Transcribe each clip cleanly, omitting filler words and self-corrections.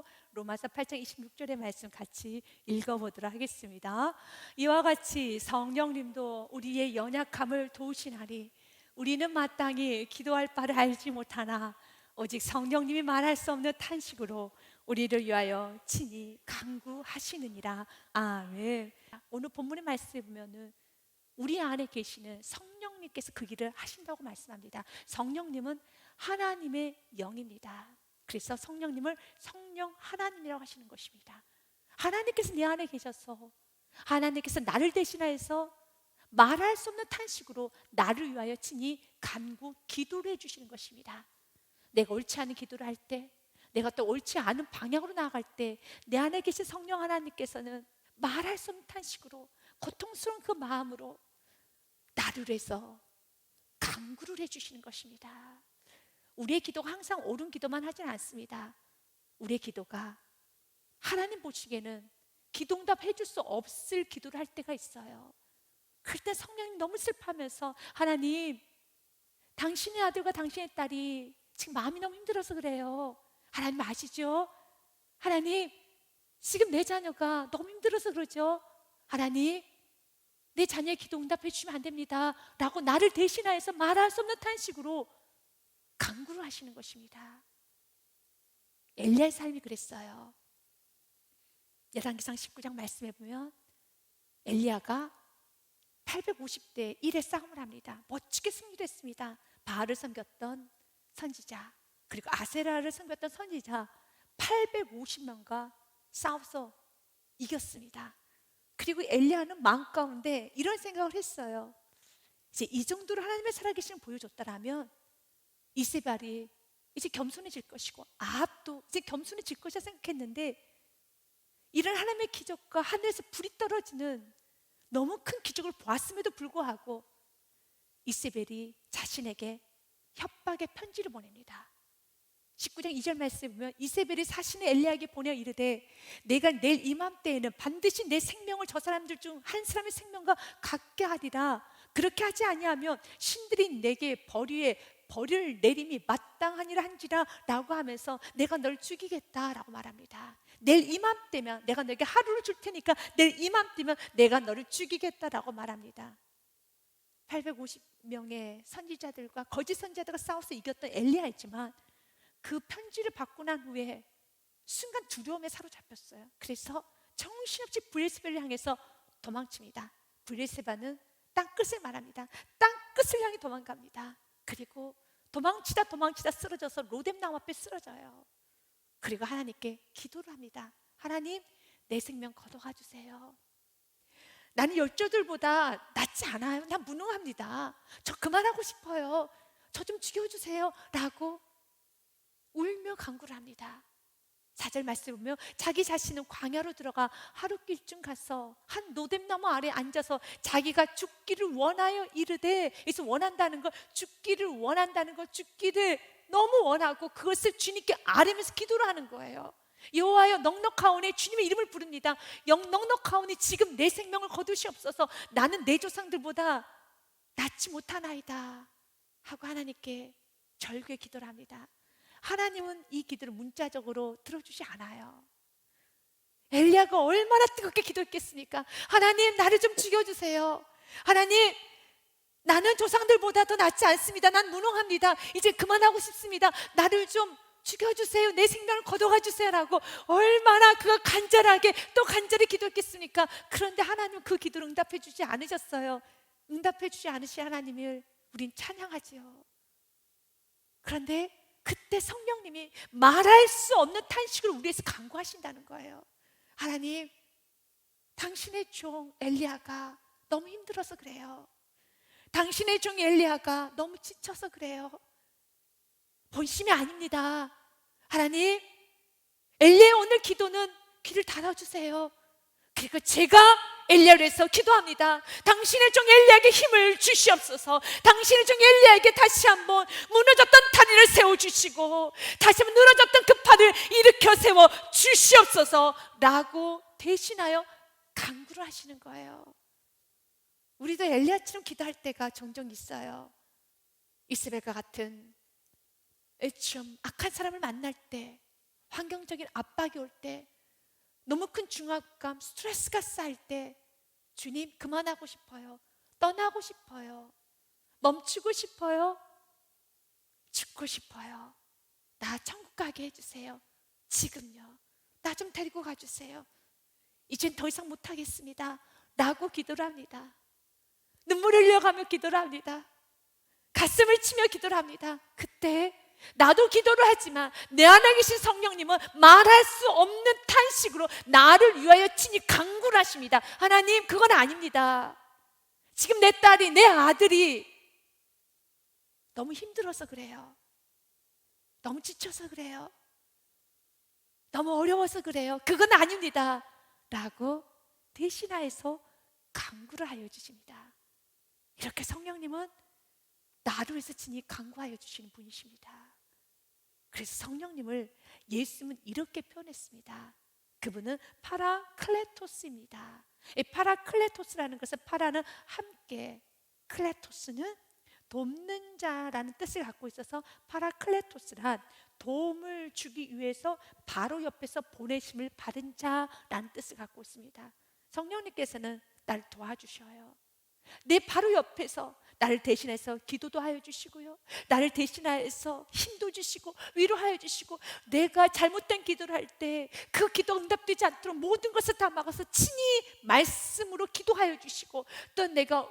하셔서 로마서 8장 26절의 말씀 같이 읽어보도록 하겠습니다. 이와 같이 성령님도 우리의 연약함을 도우시나니 우리는 마땅히 기도할 바를 알지 못하나 오직 성령님이 말할 수 없는 탄식으로 우리를 위하여 친히 간구하시느니라. 아멘. 오늘 본문의 말씀에 보면은 우리 안에 계시는 성령님께서 그 일을 하신다고 말씀합니다. 성령님은 하나님의 영입니다. 그래서 성령님을 성령 하나님이라고 하시는 것입니다. 하나님께서 내 안에 계셔서 하나님께서 나를 대신하여서 말할 수 없는 탄식으로 나를 위하여 친히 간구 기도를 해주시는 것입니다. 내가 옳지 않은 기도를 할 때, 내가 또 옳지 않은 방향으로 나아갈 때 내 안에 계신 성령 하나님께서는 말할 수 없는 탄식으로 고통스러운 그 마음으로 나를 위해서 간구를 해주시는 것입니다. 우리의 기도가 항상 옳은 기도만 하진 않습니다. 우리의 기도가 하나님 보시기에는 기도응답 해줄 수 없을 기도를 할 때가 있어요. 그때 성령님 너무 슬퍼하면서 하나님, 당신의 아들과 당신의 딸이 지금 마음이 너무 힘들어서 그래요. 하나님 아시죠? 하나님, 지금 내 자녀가 너무 힘들어서 그러죠. 하나님, 내 자녀의 기도 응답해 주시면 안 됩니다 라고 나를 대신하여서 말할 수 없는 탄식으로 간구를 하시는 것입니다. 엘리야의 삶이 그랬어요. 열왕기상 19장 말씀해 보면 엘리야가 850대 1의 싸움을 합니다. 멋지게 승리했습니다. 바알을 섬겼던 선지자, 그리고 아세라를 섬겼던 선지자 850명과 싸워서 이겼습니다. 그리고 엘리야는 마음 가운데 이런 생각을 했어요. 이제 이 정도로 하나님의 살아계심을 보여줬다라면 이세벨이 이제 겸손해질 것이고 아합도 이제 겸손해질 것이라 생각했는데, 이런 하나님의 기적과 하늘에서 불이 떨어지는 너무 큰 기적을 보았음에도 불구하고 이세벨이 자신에게 협박의 편지를 보냅니다. 19장 2절 말씀에 보면 이세벨이 사신의 엘리야에게 보내어 이르되 내가 내일 이맘때에는 반드시 내 생명을 저 사람들 중 한 사람의 생명과 같게 하리라. 그렇게 하지 아니하면 신들이 내게 벌을 내림이 마땅하니라 한지라 라고 하면서 내가 널 죽이겠다라고 말합니다. 내일 이맘때면 내가 너에게 하루를 줄 테니까 내일 이맘때면 내가 너를 죽이겠다라고 말합니다. 850명의 선지자들과 거짓 선지자들과 싸워서 이겼던 엘리야이지만 그 편지를 받고 난 후에 순간 두려움에 사로잡혔어요. 그래서 정신없이 브엘세바를 향해서 도망칩니다. 브엘세바는 땅끝을 말합니다. 땅끝을 향해 도망갑니다. 그리고 도망치다 쓰러져서 로뎀나무 앞에 쓰러져요. 그리고 하나님께 기도를 합니다. 하나님, 내 생명 거둬가 주세요. 나는 열조들보다 낫지 않아요. 난 무능합니다. 저 그만하고 싶어요. 저 좀 죽여주세요 라고 울며 간구를 합니다. 4절 말씀을 보면 자기 자신은 광야로 들어가 하룻길쯤 가서 한 노뎀나무 아래 앉아서 자기가 죽기를 원하여 이르되, 그래서 원한다는 걸, 죽기를 원한다는 걸, 죽기를 너무 원하고 그것을 주님께 아뢰면서 기도를 하는 거예요. 여호와여 넉넉하오니, 주님의 이름을 부릅니다. 넉넉하오니 지금 내 생명을 거두시옵소서. 나는 내 조상들보다 낫지 못하나이다 하고 하나님께 절규의 기도를 합니다. 하나님은 이 기도를 문자적으로 들어주지 않아요. 엘리야가 얼마나 뜨겁게 기도했겠습니까? 하나님, 나를 좀 죽여주세요. 하나님, 나는 조상들보다 더 낫지 않습니다. 난 무능합니다. 이제 그만하고 싶습니다. 나를 좀 죽여주세요. 내 생명을 거둬가 주세요 라고 얼마나 그가 간절하게 또 간절히 기도했겠습니까? 그런데 하나님은 그 기도를 응답해 주지 않으셨어요. 응답해 주지 않으신 하나님을 우린 찬양하지요. 그런데 그때 성령님이 말할 수 없는 탄식을 우리에서 간구하신다는 거예요. 하나님, 당신의 종 엘리야가 너무 힘들어서 그래요. 당신의 종 엘리야가 너무 지쳐서 그래요. 본심이 아닙니다. 하나님, 엘리야의 오늘 기도는 귀를 닫아주세요. 그리고 제가 엘리야를 위해서 기도합니다. 당신의 종 엘리야에게 힘을 주시옵소서. 당신의 종 엘리야에게 다시 한번 무너졌던 다리를 세워주시고 다시 한번 늘어졌던 그 팔을 일으켜 세워 주시옵소서 라고 대신하여 간구를 하시는 거예요. 우리도 엘리야처럼 기도할 때가 종종 있어요. 이세벨과 같은 좀 악한 사람을 만날 때, 환경적인 압박이 올 때, 너무 큰 중압감, 스트레스가 쌓일 때 주님 그만하고 싶어요. 떠나고 싶어요. 멈추고 싶어요. 죽고 싶어요. 나 천국 가게 해주세요. 지금요. 나 좀 데리고 가주세요. 이젠 더 이상 못하겠습니다 라고 기도를 합니다. 눈물을 흘려가며 기도를 합니다. 가슴을 치며 기도를 합니다. 그때 나도 기도를 하지만 내 안에 계신 성령님은 말할 수 없는 탄식으로 나를 위하여 친히 간구를 하십니다. 하나님, 그건 아닙니다. 지금 내 딸이, 내 아들이 너무 힘들어서 그래요. 너무 지쳐서 그래요. 너무 어려워서 그래요. 그건 아닙니다 라고 대신하여서 간구를 하여 주십니다. 이렇게 성령님은 나를 위해서 친히 간구하여 주시는 분이십니다. 그래서 성령님을 예수님은 이렇게 표현했습니다. 그분은 파라클레토스입니다. 이 파라클레토스라는 것은, 파라는 함께, 클레토스는 돕는 자라는 뜻을 갖고 있어서 파라클레토스란 도움을 주기 위해서 바로 옆에서 보내심을 받은 자라는 뜻을 갖고 있습니다. 성령님께서는 나를 도와주셔요. 내 바로 옆에서 나를 대신해서 기도도 하여 주시고요, 나를 대신해서 힘도 주시고 위로하여 주시고, 내가 잘못된 기도를 할 때 그 기도 응답되지 않도록 모든 것을 다 막아서 친히 말씀으로 기도하여 주시고, 또 내가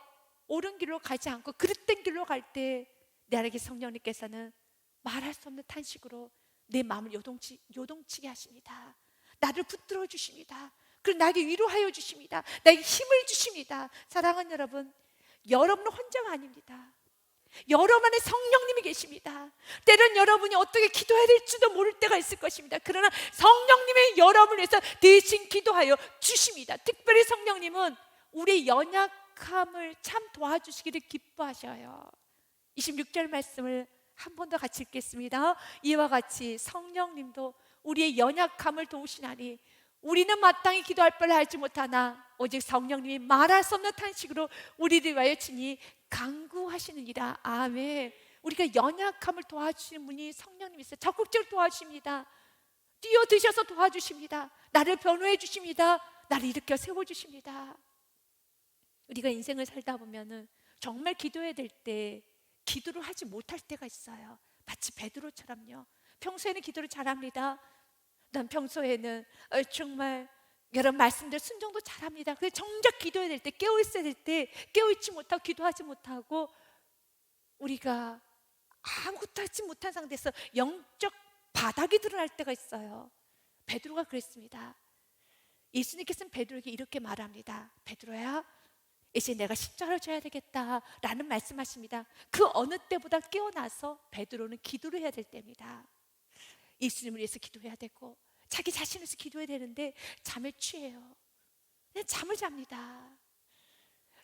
옳은 길로 가지 않고 그릇된 길로 갈 때 내 안에 계신 성령님께서는 말할 수 없는 탄식으로 내 마음을 요동치게 하십니다. 나를 붙들어 주십니다. 그리고 나에게 위로하여 주십니다. 나에게 힘을 주십니다. 사랑하는 여러분, 여러분은 혼자가 아닙니다. 여러분 안에 성령님이 계십니다. 때론 여러분이 어떻게 기도해야 될지도 모를 때가 있을 것입니다. 그러나 성령님의 여러분을 위해서 대신 기도하여 주십니다. 특별히 성령님은 우리의 연약함을 참 도와주시기를 기뻐하셔요. 26절 말씀을 한 번 더 같이 읽겠습니다. 이와 같이 성령님도 우리의 연약함을 도우시나니 우리는 마땅히 기도할 바를 알지 못하나 오직 성령님이 말할 수 없는 탄식으로 우리를 위하여 친히 간구하시느니라. 아멘. 우리가 연약함을 도와주시는 분이 성령님이세요. 적극적으로 도와주십니다. 뛰어드셔서 도와주십니다. 나를 변호해 주십니다. 나를 일으켜 세워주십니다. 우리가 인생을 살다 보면은 정말 기도해야 될 때 기도를 하지 못할 때가 있어요. 마치 베드로처럼요. 평소에는 기도를 잘합니다. 난 평소에는 정말 여러분 말씀대로 순종도 잘합니다. 근데 정작 기도해야 될 때, 깨어있어야 될 때 깨어있지 못하고 기도하지 못하고 우리가 아무것도 하지 못한 상태에서 영적 바닥이 드러날 때가 있어요. 베드로가 그랬습니다. 예수님께서는 베드로에게 이렇게 말합니다. 베드로야, 이제 내가 십자가를 져야 되겠다 라는 말씀하십니다. 그 어느 때보다 깨어나서 베드로는 기도를 해야 될 때입니다. 예수님을 위해서 기도해야 되고 자기 자신을 위해서 기도해야 되는데 잠에 취해요. 그냥 잠을 잡니다.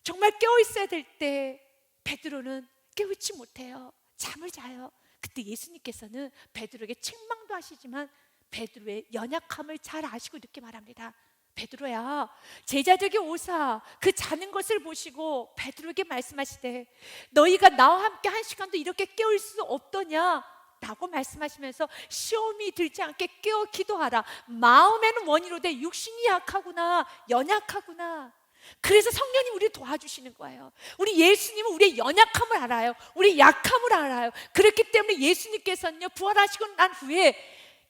정말 깨어있어야 될 때 베드로는 깨어있지 못해요. 잠을 자요. 그때 예수님께서는 베드로에게 책망도 하시지만 베드로의 연약함을 잘 아시고 이렇게 말합니다. 베드로야, 제자들에게 오사 그 자는 것을 보시고 베드로에게 말씀하시되 너희가 나와 함께 한 시간도 이렇게 깨어있을 수 없더냐 라고 말씀하시면서 시험이 들지 않게 깨어 기도하라. 마음에는 원이로되 육신이 약하구나, 연약하구나. 그래서 성령님 우리를 도와주시는 거예요. 우리 예수님은 우리의 연약함을 알아요. 우리의 약함을 알아요. 그렇기 때문에 예수님께서는요, 부활하시고 난 후에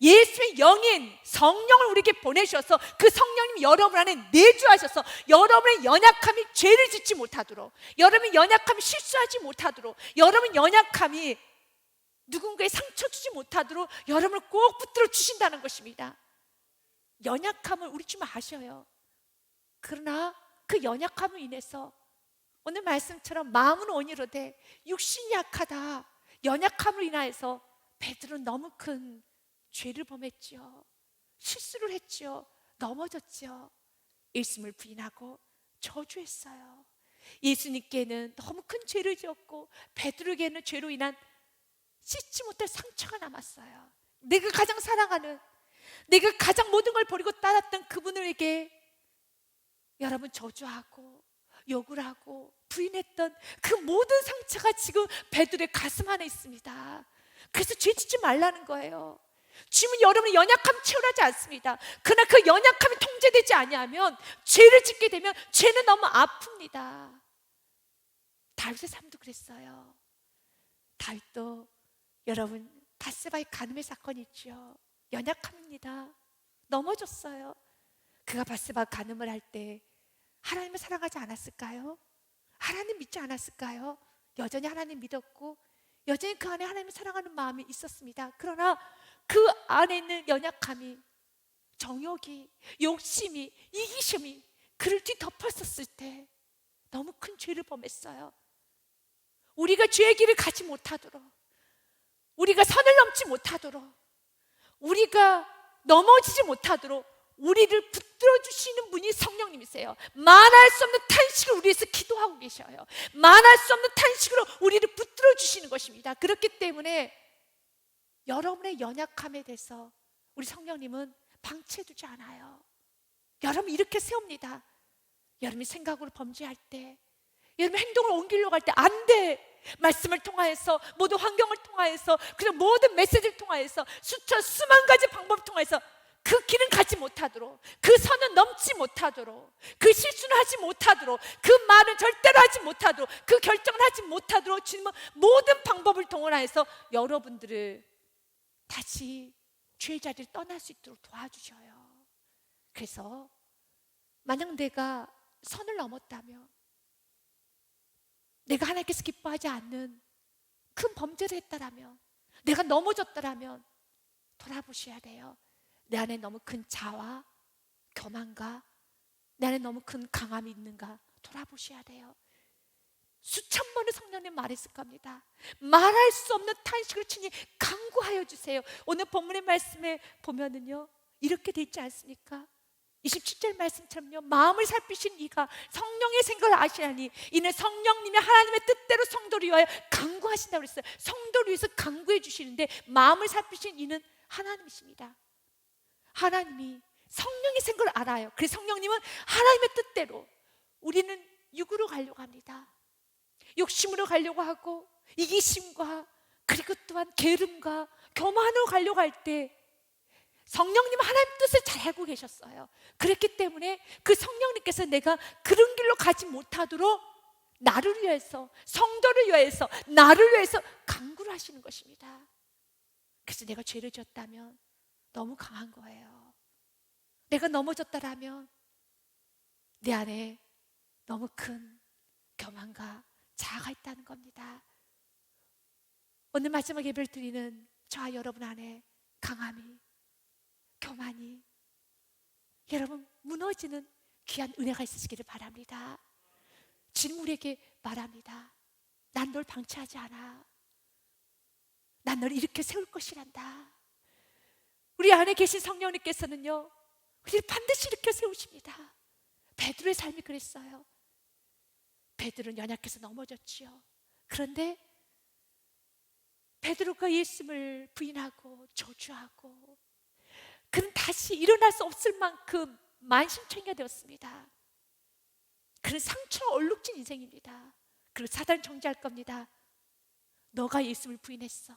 예수의 영인 성령을 우리에게 보내셔서 그 성령님이 여러분 안에 내주하셔서 여러분의 연약함이 죄를 짓지 못하도록, 여러분의 연약함이 실수하지 못하도록, 여러분의 연약함이 누군가의 상처 주지 못하도록 여러분을 꼭 붙들어 주신다는 것입니다. 연약함을 우리 좀 아셔요. 그러나 그 연약함을 인해서 오늘 말씀처럼 마음은 원이로되 육신이 약하다, 연약함을 인하여서 베드로는 너무 큰 죄를 범했지요. 실수를 했지요. 넘어졌지요. 예수님을 부인하고 저주했어요. 예수님께는 너무 큰 죄를 지었고 베드로에게는 죄로 인한 씻지 못할 상처가 남았어요. 내가 가장 사랑하는, 내가 가장 모든 걸 버리고 따랐던 그분에게 여러분 저주하고 욕을 하고 부인했던 그 모든 상처가 지금 베드로의 가슴 안에 있습니다. 그래서 죄 짓지 말라는 거예요. 주님은 여러분의 연약함 채우라지 않습니다. 그러나 그 연약함이 통제되지 아니하면, 죄를 짓게 되면 죄는 너무 아픕니다. 다윗의 삶도 그랬어요. 다윗도 여러분 바세바의 간음의 사건이 있죠. 연약함입니다. 넘어졌어요. 그가 바세바 간음을 할 때 하나님을 사랑하지 않았을까요? 하나님 믿지 않았을까요? 여전히 하나님 믿었고 여전히 그 안에 하나님을 사랑하는 마음이 있었습니다. 그러나 그 안에 있는 연약함이, 정욕이, 욕심이, 이기심이 그를 뒤덮었었을 때 너무 큰 죄를 범했어요. 우리가 죄의 길을 가지 못하도록, 우리가 선을 넘지 못하도록, 우리가 넘어지지 못하도록 우리를 붙들어 주시는 분이 성령님이세요. 말할 수 없는 탄식을 우리 위해서 기도하고 계셔요. 말할 수 없는 탄식으로 우리를 붙들어 주시는 것입니다. 그렇기 때문에 여러분의 연약함에 대해서 우리 성령님은 방치해 두지 않아요. 여러분 이렇게 세웁니다. 여러분이 생각으로 범죄할 때, 여러분 행동을 옮기려고 할 때 안 돼. 말씀을 통하여서, 모든 환경을 통하여서, 그리고 모든 메시지를 통하여서, 수만 가지 방법을 통해서 그 길은 가지 못하도록, 그 선은 넘지 못하도록, 그 실수는 하지 못하도록, 그 말은 절대로 하지 못하도록, 그 결정을 하지 못하도록 주님은 모든 방법을 동원하여서 여러분들을 다시 죄의 자리를 떠날 수 있도록 도와주셔요. 그래서 만약 내가 선을 넘었다면, 내가 하나님께서 기뻐하지 않는 큰 범죄를 했다라면, 내가 넘어졌다라면 돌아보셔야 돼요. 내 안에 너무 큰 자와 교만과 내 안에 너무 큰 강함이 있는가 돌아보셔야 돼요. 수천 번의 성령님 말했을 겁니다. 말할 수 없는 탄식을 주님 간구하여 주세요. 오늘 본문의 말씀에 보면은요 이렇게 돼 있지 않습니까? 27절 말씀처럼요, 마음을 살피신 이가 성령의 생각을 아시나니 이는 성령님이 하나님의 뜻대로 성도를 위하여 간구하신다고 그랬어요. 성도를 위해서 간구해 주시는데 마음을 살피신 이는 하나님이십니다. 하나님이 성령의 생각을 알아요. 그래서 성령님은 하나님의 뜻대로, 우리는 육으로 가려고 합니다. 욕심으로 가려고 하고 이기심과 그리고 또한 게으름과 교만으로 가려고 할 때 성령님은 하나님 뜻을 잘 알고 계셨어요. 그렇기 때문에 그 성령님께서 내가 그런 길로 가지 못하도록 나를 위해서, 성도를 위해서, 나를 위해서 간구를 하시는 것입니다. 그래서 내가 죄를 지었다면 너무 강한 거예요. 내가 넘어졌다라면 내 안에 너무 큰 교만과 자아가 있다는 겁니다. 오늘 마지막 예배를 드리는 저와 여러분 안에 강함이, 교만이, 여러분 무너지는 귀한 은혜가 있으시기를 바랍니다. 주님 우리에게 말합니다. 난 널 방치하지 않아. 난 널 이렇게 세울 것이란다. 우리 안에 계신 성령님께서는요 우리를 반드시 일으켜 세우십니다. 베드로의 삶이 그랬어요. 베드로는 연약해서 넘어졌지요. 그런데 베드로가 예수님을 부인하고 저주하고 그는 다시 일어날 수 없을 만큼 만신창이가 되었습니다. 그는 상처로 얼룩진 인생입니다. 그리고 사단은 정죄할 겁니다. 너가 예수님을 부인했어.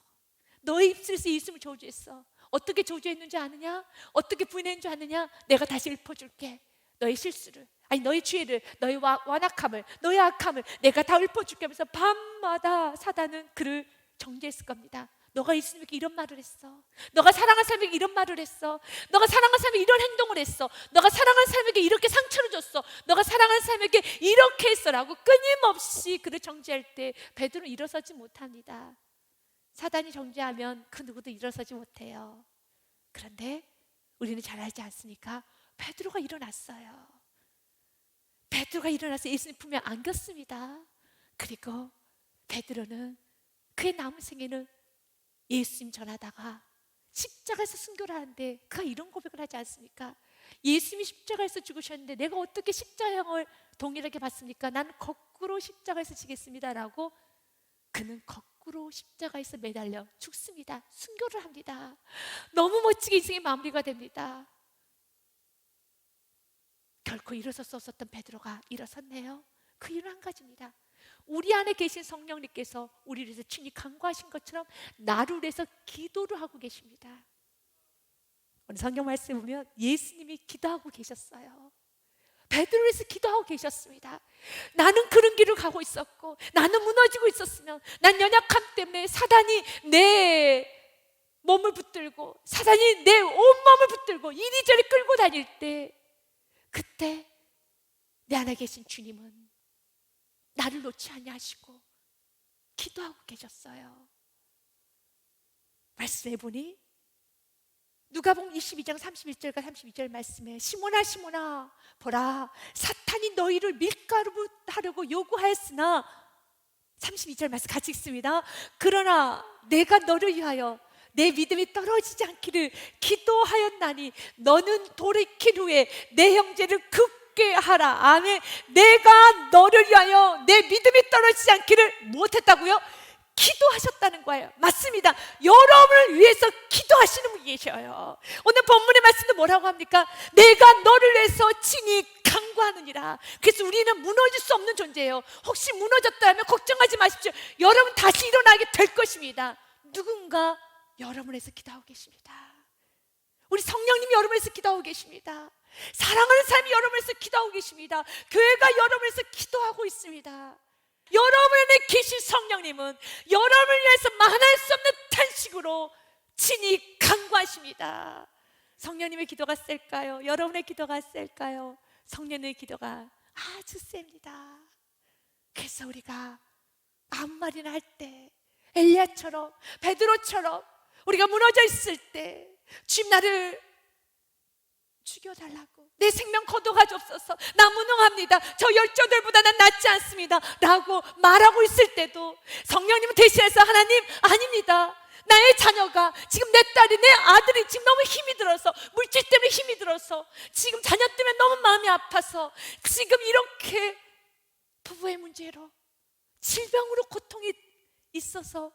너의 입술에서 예수님을 저주했어. 어떻게 저주했는지 아느냐? 어떻게 부인했는지 아느냐? 내가 다시 읊어줄게. 너의 실수를, 아니 너의 죄를, 너의 완악함을, 너의 악함을 내가 다 읊어줄게 하면서 밤마다 사단은 그를 정죄했을 겁니다. 너가 예수님에게 이런 말을 했어. 너가 사랑한 사람에게 이런 말을 했어. 너가 사랑한 사람에게 이런 행동을 했어. 너가 사랑한 사람에게 이렇게 상처를 줬어. 너가 사랑한 사람에게 이렇게 했어라고 끊임없이 그를 정죄할 때 베드로는 일어서지 못합니다. 사단이 정죄하면 그 누구도 일어서지 못해요. 그런데 우리는 잘 알지 않습니까? 베드로가 일어났어요. 베드로가 일어나서 예수님 품에 안겼습니다. 그리고 베드로는 그의 남은 생에는 예수님 전하다가 십자가에서 순교를 하는데 그가 이런 고백을 하지 않습니까? 예수님이 십자가에서 죽으셨는데 내가 어떻게 십자형을 동일하게 받습니까? 나는 거꾸로 십자가에서 지겠습니다 라고 그는 거꾸로 십자가에서 매달려 죽습니다. 순교를 합니다. 너무 멋지게 인생의 마무리가 됩니다. 결코 일어설 수 없었던 베드로가 일어섰네요. 그 이유는 한 가지입니다. 우리 안에 계신 성령님께서 우리를 위해서 친히 간구하신 것처럼 나를 위해서 기도를 하고 계십니다. 오늘 성경 말씀에 보면 예수님이 기도하고 계셨어요. 베드로에서 기도하고 계셨습니다. 나는 그런 길을 가고 있었고, 나는 무너지고 있었으면, 난 연약함 때문에 사단이 내 몸을 붙들고, 사단이 내 온몸을 붙들고 이리저리 끌고 다닐 때, 그때 내 안에 계신 주님은 나를 놓지 아니하시고 기도하고 계셨어요. 말씀해 보니 누가복음 22장 31절과 32절 말씀에 시몬아 시몬아 보라 사탄이 너희를 밀가루 하려고 요구하였으나 32절 말씀 같이 읽습니다. 그러나 내가 너를 위하여 내 믿음이 떨어지지 않기를 기도하였나니 너는 돌이킨 후에 내 형제를 굳게 하라. 아멘. 내가 너를 위하여 내 믿음이 떨어지지 않기를 못했다고요? 기도하셨다는 거예요. 맞습니다. 여러분을 위해서 기도하시는 분이 계셔요. 오늘 본문의 말씀도 뭐라고 합니까? 내가 너를 위해서 친히 간구하느니라. 그래서 우리는 무너질 수 없는 존재예요. 혹시 무너졌다 하면 걱정하지 마십시오. 여러분 다시 일어나게 될 것입니다. 누군가 여러분을 위해서 기도하고 계십니다. 우리 성령님이 여러분을 위해서 기도하고 계십니다. 사랑하는 사람이 여러분을 위해서 기도하고 계십니다. 교회가 여러분을 위해서 기도하고 있습니다. 여러분에 계신 성령님은 여러분을 위해서 말할 수 없는 탄식으로 친히 간구하십니다. 성령님의 기도가 셀까요? 여러분의 기도가 셀까요? 성령님의 기도가 아주 셉니다. 그래서 우리가 아무 말이나 할 때 엘리야처럼 베드로처럼 우리가 무너져 있을 때 주님 나를 죽여달라고, 내 생명 거둬가 주옵소서, 나 무능합니다, 저 열조들보다 난 낫지 않습니다 라고 말하고 있을 때도 성령님은 대신해서 하나님 아닙니다, 나의 자녀가 지금 내 딸이 내 아들이 지금 너무 힘이 들어서 물질 때문에 힘이 들어서 지금 자녀 때문에 너무 마음이 아파서 지금 이렇게 부부의 문제로 질병으로 고통이 있어서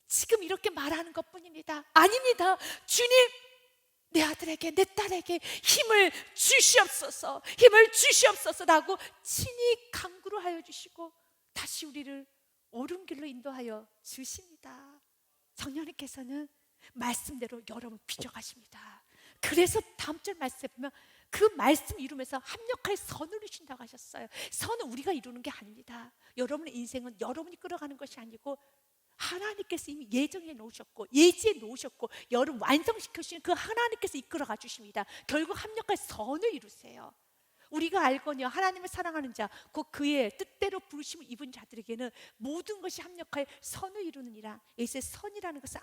지금 이렇게 말하는 것뿐입니다. 아닙니다. 주님 내 아들에게 내 딸에게 힘을 주시옵소서, 힘을 주시옵소서라고 친히 간구를 하여 주시고 다시 우리를 옳은 길로 인도하여 주십니다. 성령님께서는 말씀대로 여러분을 빚어가십니다. 그래서 다음 절 말씀에 보면 그 말씀 이루면서 합력할 선을 주신다고 하셨어요. 선은 우리가 이루는 게 아닙니다. 여러분의 인생은 여러분이 끌어가는 것이 아니고 하나님께서 이미 예정해 놓으셨고 예지해 놓으셨고 여러분 완성시켜 주시는 그 하나님께서 이끌어가 주십니다. 결국 합력할 선을 이루세요. 우리가 알거니와 하나님을 사랑하는 자 곧 그의 뜻대로 부르심을 입은 자들에게는 모든 것이 합력하여 선을 이루느니라. 여기서 선이라는 것은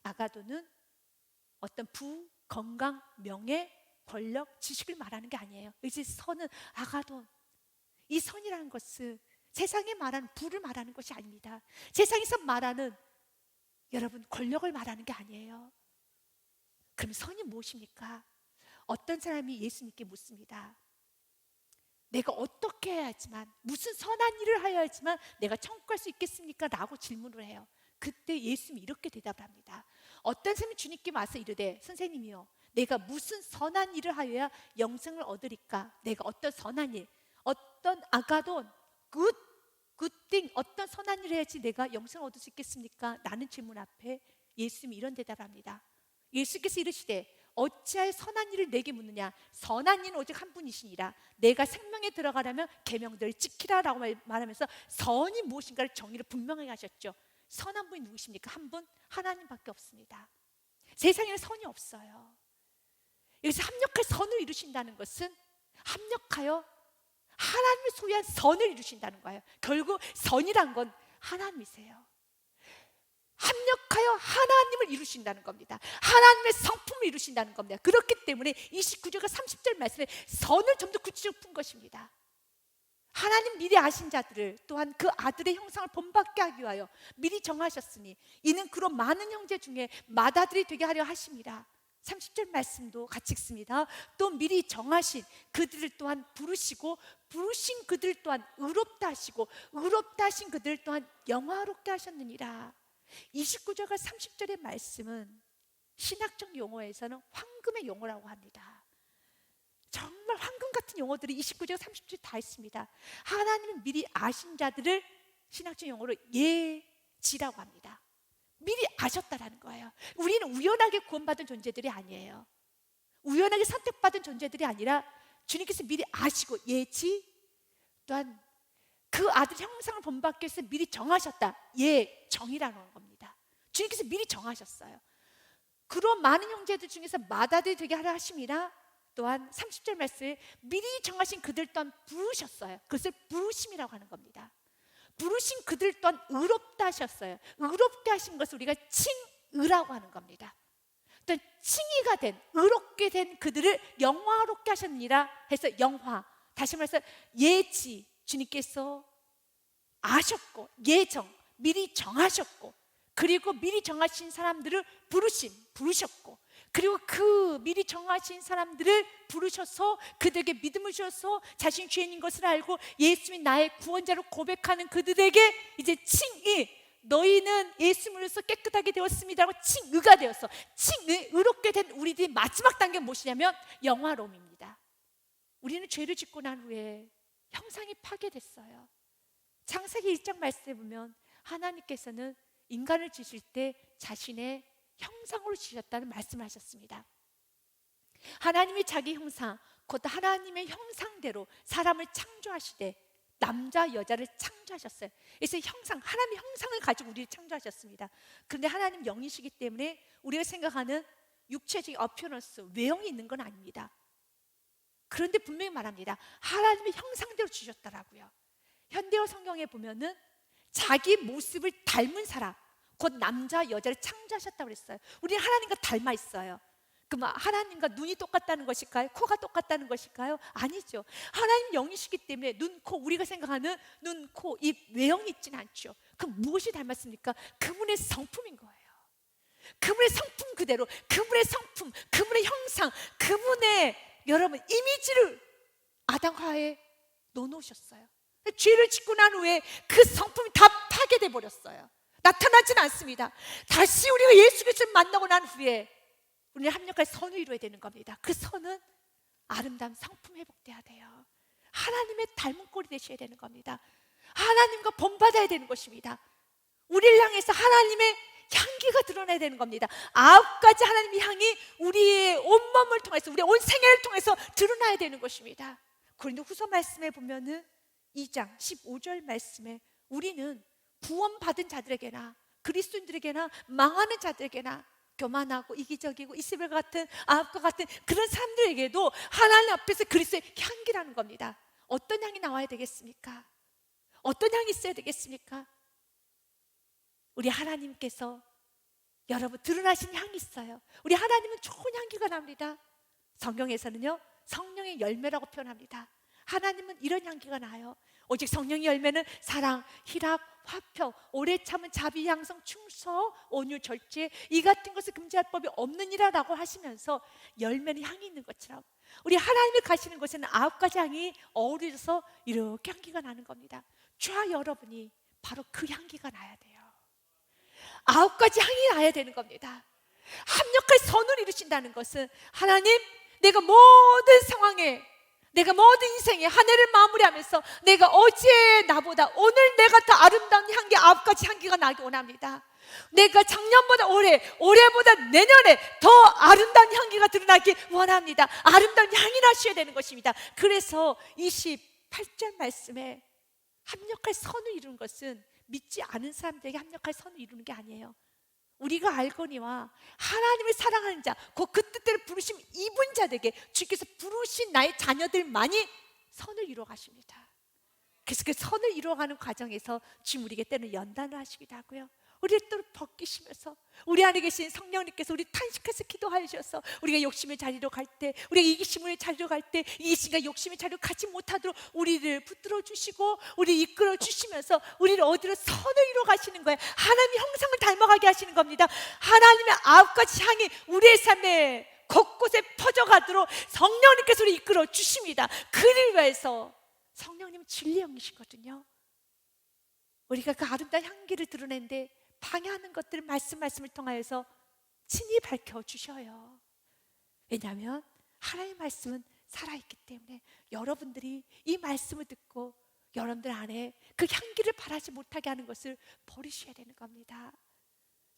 아가돈은 어떤 부, 건강, 명예, 권력, 지식을 말하는 게 아니에요. 여기서 선은 아가돈, 이 선이라는 것은 세상에 말하는 부를 말하는 것이 아닙니다. 세상에서 말하는 여러분 권력을 말하는 게 아니에요. 그럼 선이 무엇입니까? 어떤 사람이 예수님께 묻습니다. 내가 어떻게 해야지만, 무슨 선한 일을 하여야지만 내가 천국 갈 수 있겠습니까? 라고 질문을 해요. 그때 예수님이 이렇게 대답을 합니다. 어떤 사람이 주님께 와서 이르되 선생님이요 내가 무슨 선한 일을 하여야 영생을 얻으리까? 내가 어떤 선한 일, 어떤 아가돈, 굿띵, 어떤 선한 일을 해야지 내가 영생을 얻을 수 있겠습니까? 라는 질문 앞에 예수님이 이런 대답을 합니다. 예수께서 이르시되 어찌하여 선한 일을 내게 묻느냐? 선한 이는 오직 한 분이시니라. 내가 생명에 들어가려면 계명들을 지키라라고 말하면서 선이 무엇인가를 정의를 분명하게 하셨죠. 선한 분이 누구십니까? 한 분, 하나님밖에 없습니다. 세상에는 선이 없어요. 여기서 합력할 선을 이루신다는 것은 합력하여 하나님을 소유한 선을 이루신다는 거예요. 결국 선이란 건 하나님이세요. 합력하여 하나님을 이루신다는 겁니다. 하나님의 성품을 이루신다는 겁니다. 그렇기 때문에 29절과 30절 말씀에 선을 좀 더 구체적으로 푼 것입니다. 하나님 미리 아신 자들을 또한 그 아들의 형상을 본받게 하기 위하여 미리 정하셨으니 이는 그로 많은 형제 중에 맏아들이 되게 하려 하심이라. 30절 말씀도 같이 읽습니다. 또 미리 정하신 그들을 또한 부르시고 부르신 그들 또한 의롭다 하시고 의롭다 하신 그들 또한 영화롭게 하셨느니라. 29절과 30절의 말씀은 신학적 용어에서는 황금의 용어라고 합니다. 정말 황금 같은 용어들이 29절 30절 다 있습니다. 하나님은 미리 아신 자들을 신학적 용어로 예지라고 합니다. 미리 아셨다라는 거예요. 우리는 우연하게 구원받은 존재들이 아니에요. 우연하게 선택받은 존재들이 아니라 주님께서 미리 아시고 예지, 또한 그 아들 형상을 본받기 위해서 미리 정하셨다. 예정이라는 겁니다. 주님께서 미리 정하셨어요. 그런 많은 형제들 중에서 맏아들이 되게 하라 하심이라, 또한 30절 말씀에 미리 정하신 그들 또한 부르셨어요. 그것을 부르심이라고 하는 겁니다. 부르신 그들 또한 의롭다 하셨어요. 의롭게 하신 것을 우리가 칭의라고 하는 겁니다. 또 칭의가 된, 의롭게 된 그들을 영화롭게 하셨느니라 해서 영화. 다시 말해서 예지, 주님께서 아셨고 예정, 미리 정하셨고, 그리고 미리 정하신 사람들을 부르셨고, 그리고 그 미리 정하신 사람들을 부르셔서 그들에게 믿음을 주셔서 자신 죄인인 것을 알고 예수님이 나의 구원자로 고백하는 그들에게 이제 칭의, 너희는 예수님으로서 깨끗하게 되었습니다라고 칭의가 되었어. 칭의, 의롭게 된 우리들의 마지막 단계는 무엇이냐면 영화로움입니다. 우리는 죄를 짓고 난 후에 형상이 파괴됐어요. 창세기 1장 말씀에 보면 하나님께서는 인간을 지으실 때 자신의 형상으로 지으셨다는 말씀을 하셨습니다. 하나님이 자기 형상, 곧 하나님의 형상대로 사람을 창조하시되 남자 여자를 창조하셨어요. 그래서 형상, 하나님의 형상을 가지고 우리를 창조하셨습니다. 그런데 하나님 영이시기 때문에 우리가 생각하는 육체적인 어피어런스, 외형이 있는 건 아닙니다. 그런데 분명히 말합니다. 하나님의 형상대로 주셨더라고요. 현대어 성경에 보면은 자기 모습을 닮은 사람, 곧 남자 여자를 창조하셨다고 그랬어요. 우리는 하나님과 닮아 있어요. 그럼 하나님과 눈이 똑같다는 것일까요? 코가 똑같다는 것일까요? 아니죠. 하나님 영이시기 때문에 눈, 코, 우리가 생각하는 눈, 코, 입, 외형이 있지는 않죠. 그럼 무엇이 닮았습니까? 그분의 성품인 거예요. 그분의 성품 그대로, 그분의 성품, 그분의 형상, 그분의 여러분 이미지를 아담과에 넣어놓으셨어요. 죄를 짓고 난 후에 그 성품이 다 파괴돼 버렸어요. 나타나지는 않습니다. 다시 우리가 예수 그리스도를 만나고 난 후에 우리는 합력할 선을 이루어야 되는 겁니다. 그 선은 아름다운 성품 회복돼야 돼요. 하나님의 닮은 꼴이 되셔야 되는 겁니다. 하나님과 본받아야 되는 것입니다. 우리를 향해서 하나님의 향기가 드러나야 되는 겁니다. 9가지 하나님의 향이 우리의 온몸을 통해서, 우리의 온 생애를 통해서 드러나야 되는 것입니다. 고린도후서 말씀에 보면은 2장 15절 말씀에 우리는 구원받은 자들에게나 그리스도인들에게나 망하는 자들에게나 교만하고 이기적이고 이세벨 같은 아합과 같은 그런 사람들에게도 하나님 앞에서 그리스도의 향기라는 겁니다. 어떤 향이 나와야 되겠습니까? 어떤 향이 있어야 되겠습니까? 우리 하나님께서 여러분 드러나신 향이 있어요. 우리 하나님은 좋은 향기가 납니다. 성경에서는요 성령의 열매라고 표현합니다. 하나님은 이런 향기가 나요. 오직 성령의 열매는 사랑, 희락, 화평, 오래 참은 자비, 양성, 충성, 온유, 절제, 이 같은 것을 금지할 법이 없느니라라고 하시면서 열매는 향이 있는 것처럼 우리 하나님이 가시는 곳에는 9가지 향이 어우러져서 이렇게 향기가 나는 겁니다. 저와 여러분이 바로 그 향기가 나야 돼요. 9가지 향이 나야 되는 겁니다. 합력할 선을 이루신다는 것은 하나님, 내가 모든 상황에, 내가 모든 인생에 한 해를 마무리하면서 내가 어제의 나보다 오늘 내가 더 아름다운 향기, 9가지 향기가 나기 원합니다. 내가 작년보다 올해보다 내년에 더 아름다운 향기가 드러나기 원합니다. 아름다운 향이 나셔야 되는 것입니다. 그래서 28절 말씀에 합력할 선을 이루는 것은 믿지 않은 사람들에게 합력할 선을 이루는 게 아니에요. 우리가 알거니와 하나님을 사랑하는 자, 그 뜻대로 부르심 입은 자들에게 주께서 부르신 나의 자녀들만이 선을 이루어 가십니다. 그래서 그 선을 이루어가는 과정에서 주님 우리에게 때는 연단을 하시기도 하고요, 우리를 또 벗기시면서 우리 안에 계신 성령님께서 우리 탄식해서 기도하셔서 우리가 욕심의 자리로 갈 때, 우리가 이기심의 자리로 갈 때 이기심과 욕심의 자리로 가지 못하도록 우리를 붙들어 주시고 우리를 이끌어 주시면서 우리를 어디로 선을 이루어 가시는 거예요. 하나님의 형상을 닮아가게 하시는 겁니다. 하나님의 9가지 향이 우리의 삶에 곳곳에 퍼져가도록 성령님께서 우리를 이끌어 주십니다. 그를 위해서 성령님은 진리의 영이시거든요. 우리가 그 아름다운 향기를 드러내는데 방해하는 것들을 말씀을 통하여서 친히 밝혀주셔요. 왜냐하면 하나님의 말씀은 살아있기 때문에 여러분들이 이 말씀을 듣고 여러분들 안에 그 향기를 발하지 못하게 하는 것을 버리셔야 되는 겁니다.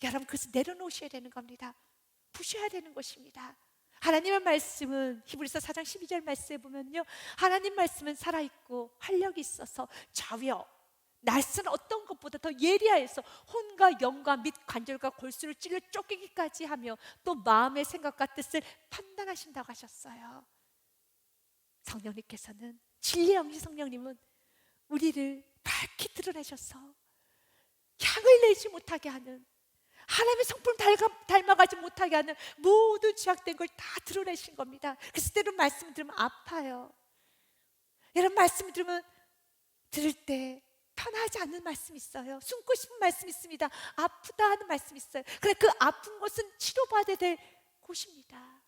여러분 그것을 내려놓으셔야 되는 겁니다. 부셔야 되는 것입니다. 하나님의 말씀은 히브리서 4장 12절 말씀에 보면요, 하나님 말씀은 살아있고 활력이 있어서 좌우여 날선 어떤 것보다 더 예리하여서 혼과 영과 및 관절과 골수를 찔러 쫓기기까지 하며 또 마음의 생각과 뜻을 판단하신다고 하셨어요. 성령님께서는, 진리의 영신 성령님은 우리를 밝히 드러내셔서 향을 내지 못하게 하는, 하나님의 성품을 닮아가지 못하게 하는 모든 죄악된 걸 다 드러내신 겁니다. 그래서 때로 말씀을 들으면 아파요. 여러분 말씀을 들을 때 편하지 않는 말씀이 있어요. 숨고 싶은 말씀이 있습니다. 아프다 하는 말씀이 있어요. 그래, 그 아픈 것은 치료받아야 될 곳입니다.